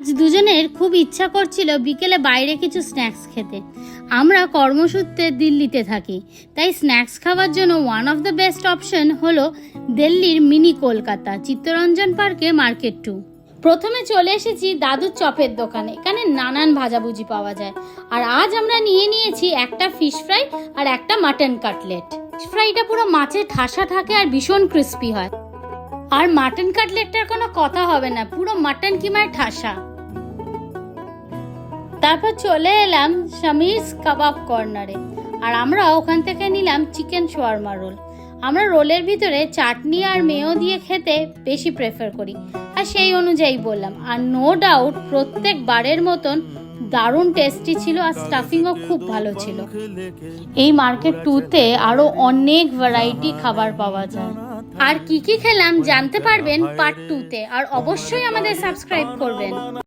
দুজনের খুব ইচ্ছা করছিল বিকেলে বাইরে কিছু স্ন্যাক্স খেতে। আমরা কর্মসূত্রে দিল্লিতে থাকি, তাই স্ন্যাক্স খাওয়ার জন্য one of the best option হলো দিল্লির মিনি কলকাতা চিত্তরঞ্জন পার্কে মার্কেট 2। প্রথমে চলে এসেছি দাদুর চপের দোকানে। এখানে নানান ভাজাভুজি পাওয়া যায়। আর আজ আমরা নিয়েছি একটা ফিশ ফ্রাই আর একটা মাটন কাটলেট। ফিশ ফ্রাইটা পুরো মাছের ঠাসা থাকে আর ভীষণ ক্রিস্পি হয়, আর মাটন কাটলেটটার কোনো কথা হবে না, পুরো মাটন কিমার ঠাসা। তারপর চলে এলাম শামিরস কাবাব কর্নারে, আর আমরা ওখান থেকে নিলাম চিকেন শোয়ারমা রোল। আমরা রোলের ভিতরে চাটনি আর মেয়ো দিয়ে খেতে বেশি প্রেফার করি, আর সেই অনুযায়ী বললাম। আর নো ডাউট প্রত্যেক বারের মতন দারুণ টেস্টি ছিল, আর স্টাফিংও খুব ভালো ছিল। এই মার্কেট 2তে আরও অনেক ভ্যারাইটি খাবার পাওয়া যায়। আর কি কি খেলাম জানতে পারবেন পার্ট 2তে, আর অবশ্যই আমাদের সাবস্ক্রাইব করবেন।